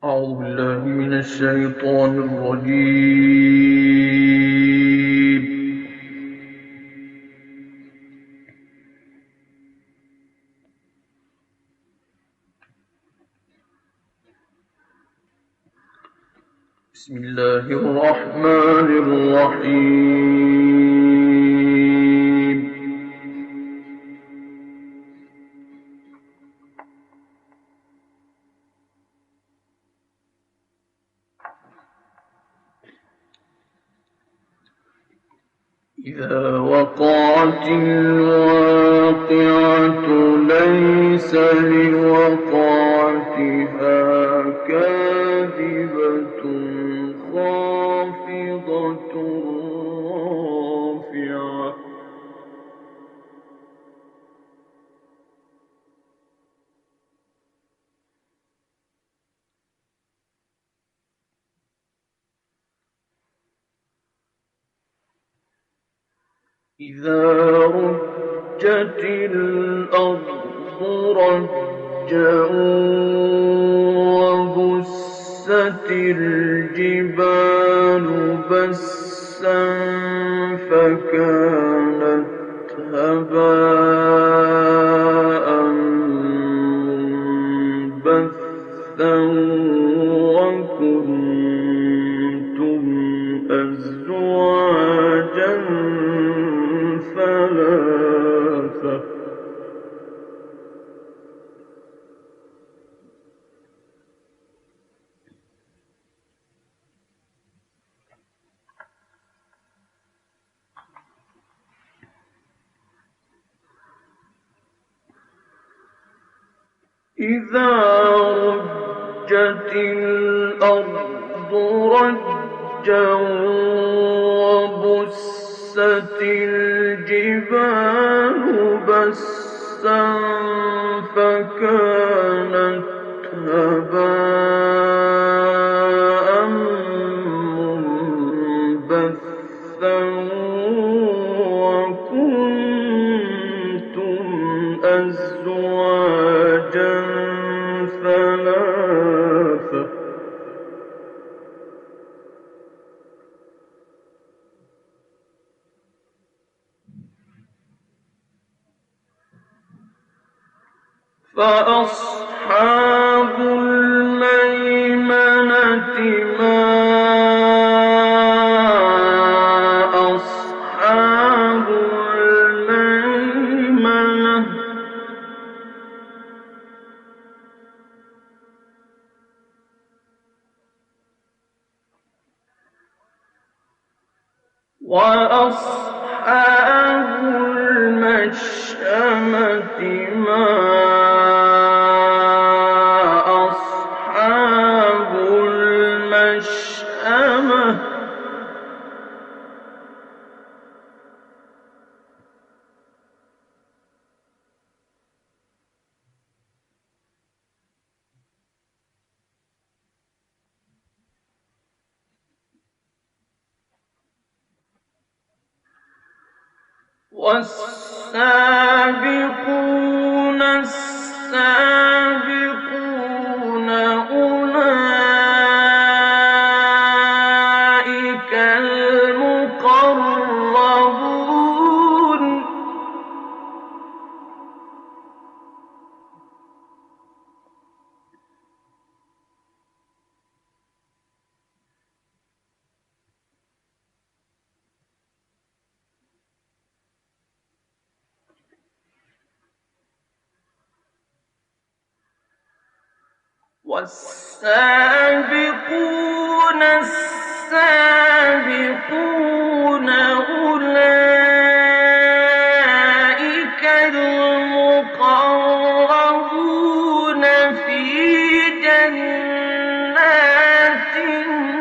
أعوذ بالله من الشيطان الرجيم. بسم الله الرحمن الرحيم. إذا وقعت الواقعة ليس لوقعتها كاذبة خافضة رافعة. إذا رجت الأرض رجا وبست الجبال بسا فكانت هباء منبثا وكنتم أزواجا ثلاثة. إذا رجت الأرض رجا وبست الجبال بسا فكانت هباء منبثا وكنتم أزواجا ثلاثة. فأصحاب الميمنة ما أصحاب الميمنة. وأصحاب المشأمة ما أصحاب المشأمة. والسابقون السابقون أولئك المقربون. والسابقون السابقون أولئك المقربون في جنات النعيم.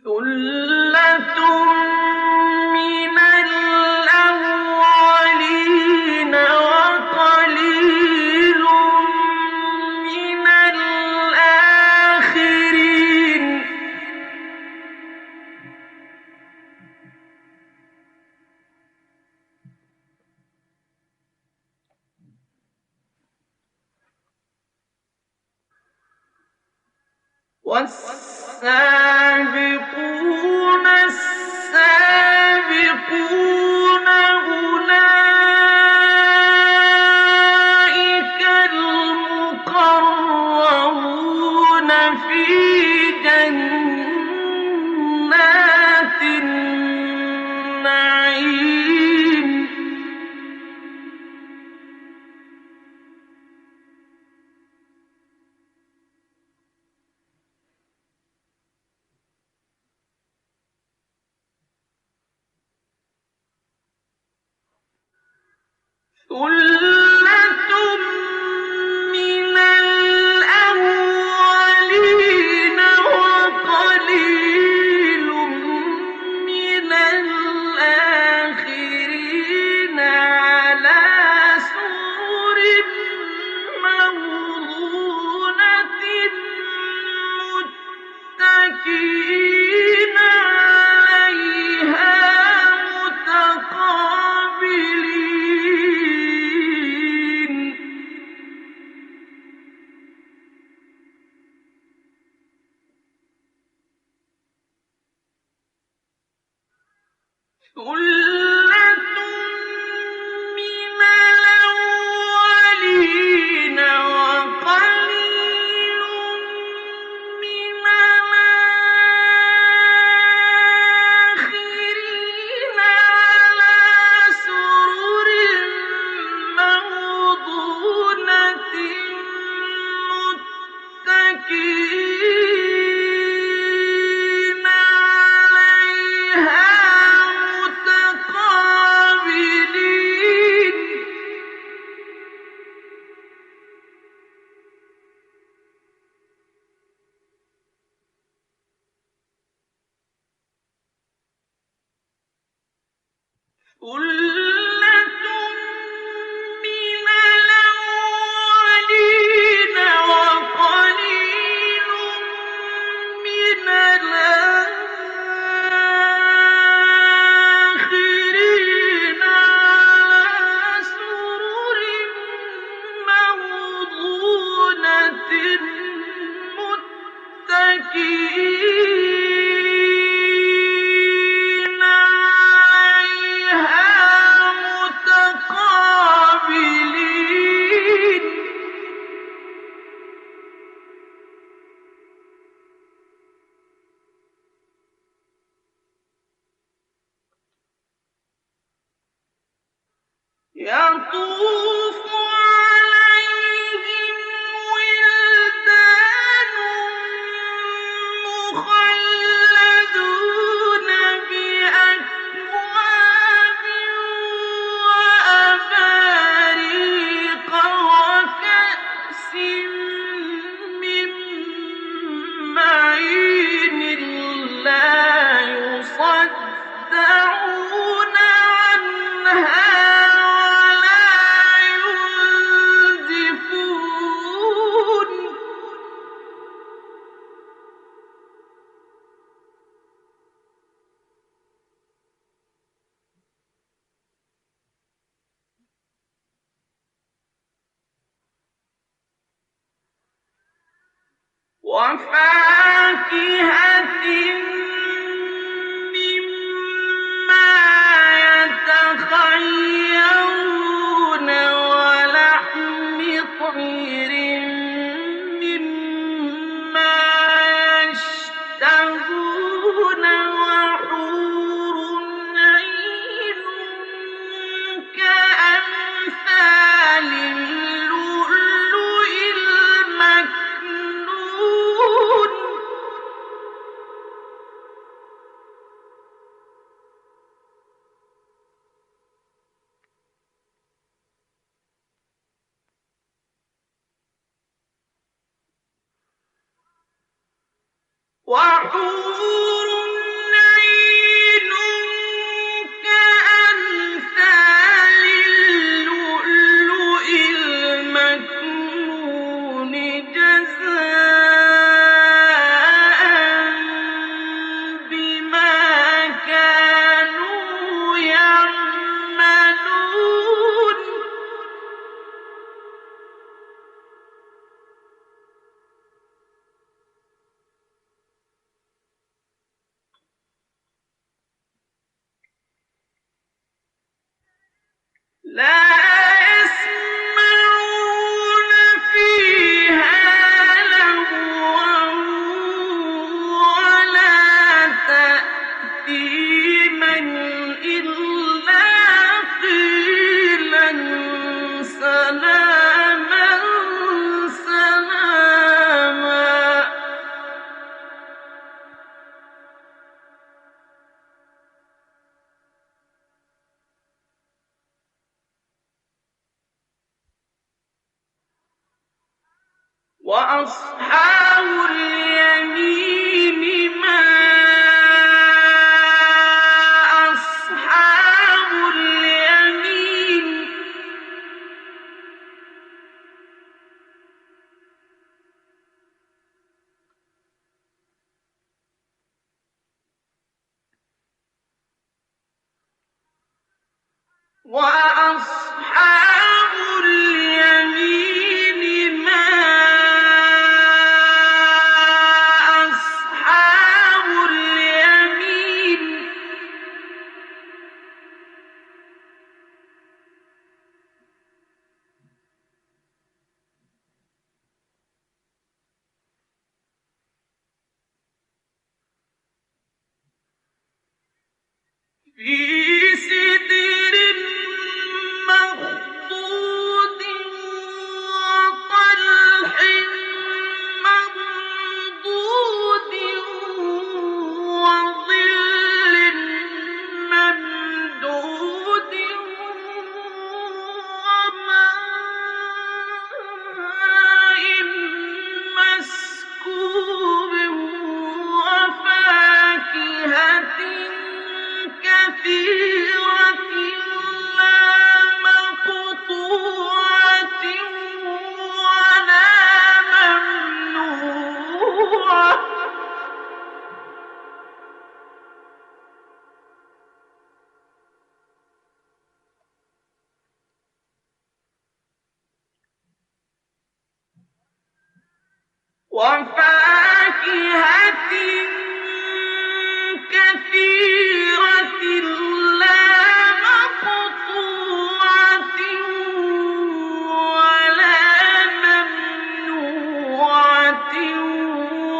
ثلة من الأولين وقليل والسابقون السابقون أولئك المقربون في جنات النعيم ثلة من الأولين وقليل من الآخرين على سرر موضونة متكئين عليها متقابلين ثلة من الأولين وقليل من الآخرين على سرر موضونة متكئين عليها متقابلين ثلة من الأولين وقليل من الآخرين على سرر موضونة متكئين عليها متقابلين يطوف عليهم ولدان مخلدون بأكواب وأباريق وكأس من معين لا يصدعون عنها ولا ينزفون وفاكهة مما يتخيرون ولحم طير مما يشتهون وحور عين كأمثال اللؤلؤ المكنون وحور عين كأمثال اللؤلؤ المكنون جزاء بما كانوا يعملون لا يسمعون فيها لغوا ولا تأثيما إلا قيلا سلاما سلاما. وأصحاب اليمين ما أصحاب اليمين. وأصحاب اليمين ما أصحاب اليمين. في سدر مخضود وطلح منضود وظل ممدود وماء مسكوب وفاكهة كثيرة لا مقطوعة ولا ممنوعة. وفاكهة كثيرة لا مقطوعة ولا ممنوعة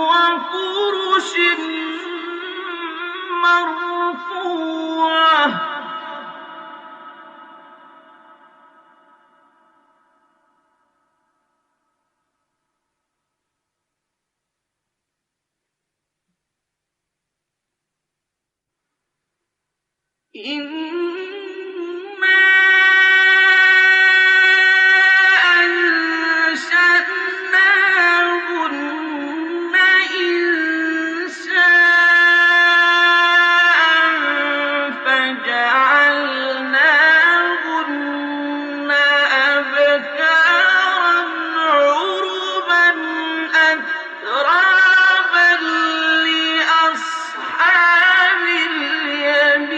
وفرش مرفوعة. إنا أنشأناهن إنشاء فجعلناهن أبكارا عربا أترابا لأصحاب اليمين.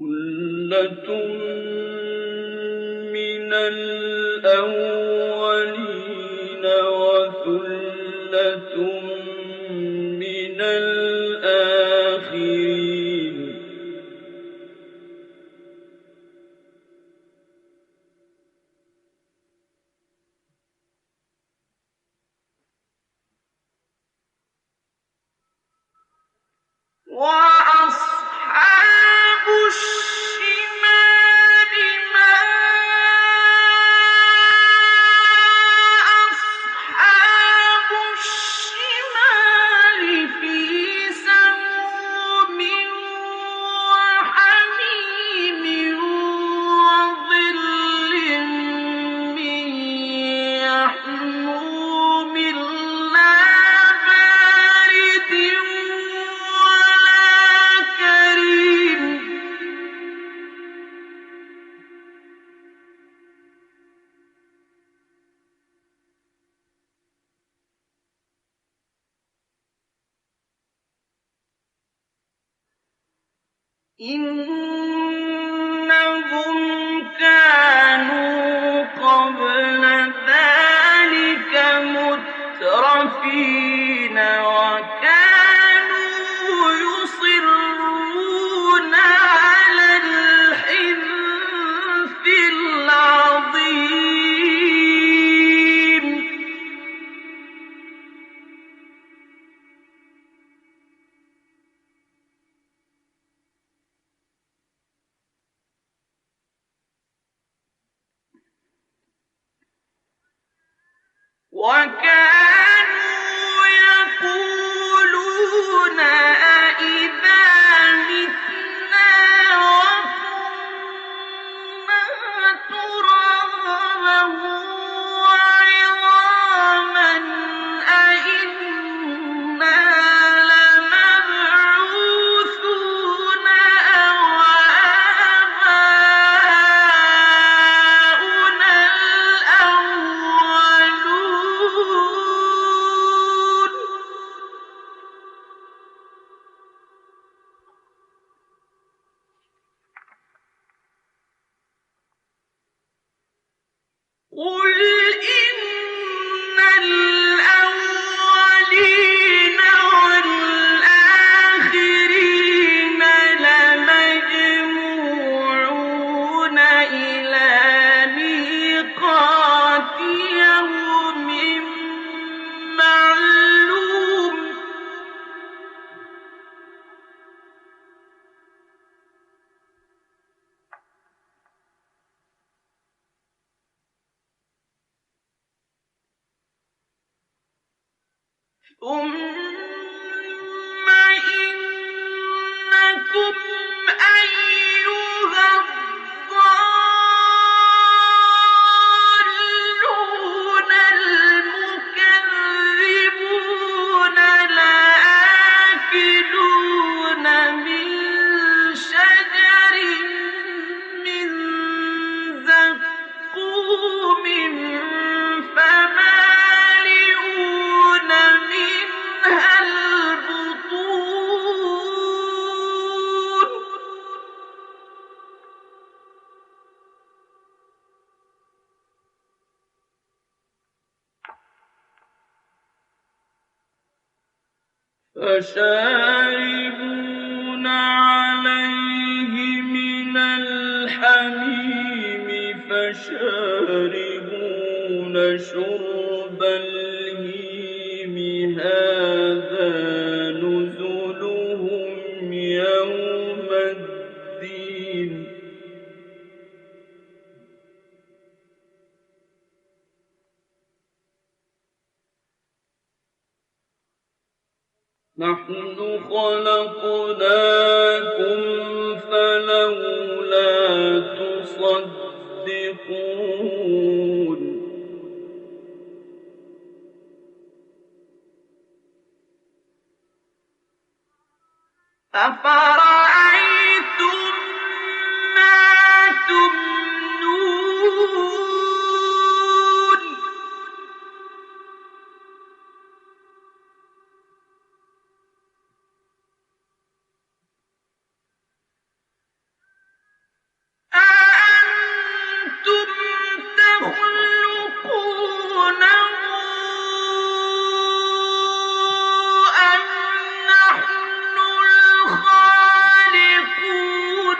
ثُلَّةٌ مِّنَ الْأَوَّلِينَ وَثُلَّةٌ مِّنَ الْآخِرِينَ. وأصحاب الشمال ما أصحاب الشمال في سموم وحميم وظل من يحموم لا بارد ولا كريم. إنهم كانوا وكانوا يقولون أإذا متنا وكنا ترابا وعظاما أإنا لمبعوثون أو آباؤنا الأولون قل إن الأولين والآخرين لمجموعون إلى ميقات يوم معلوم ثم إنكم أيها الضالون المكذبون لآكلون من شجر من زقوم فمالئون منها البطون فشاربون عليه من الحميم فشاربون شرب الهيم هذا نزلهم يوم الدين نحن خلقناكم فلولا تصدقون أفرأيتم ما تمنون أأنتم تخلقونه أم نحن الخالقون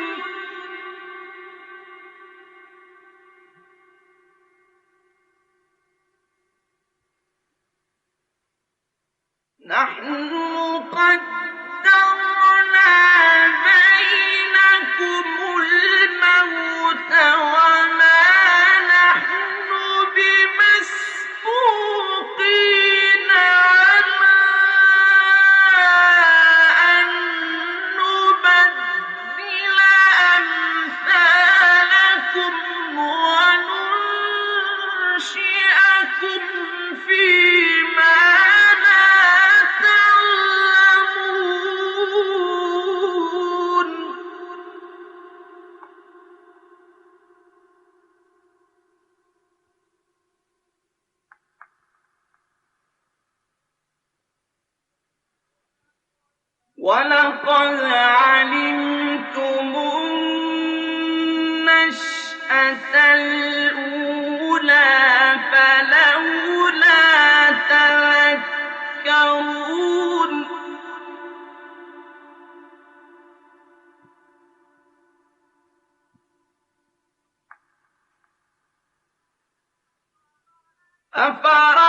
نحن قدرنا بينكم الموت وما نحن بمسبوقين على أن نبدل أمثالكم وننشئكم فيما لا تعلمون ولقد علمتم النشأة الأولى فلولا تذكرون أفرأيتم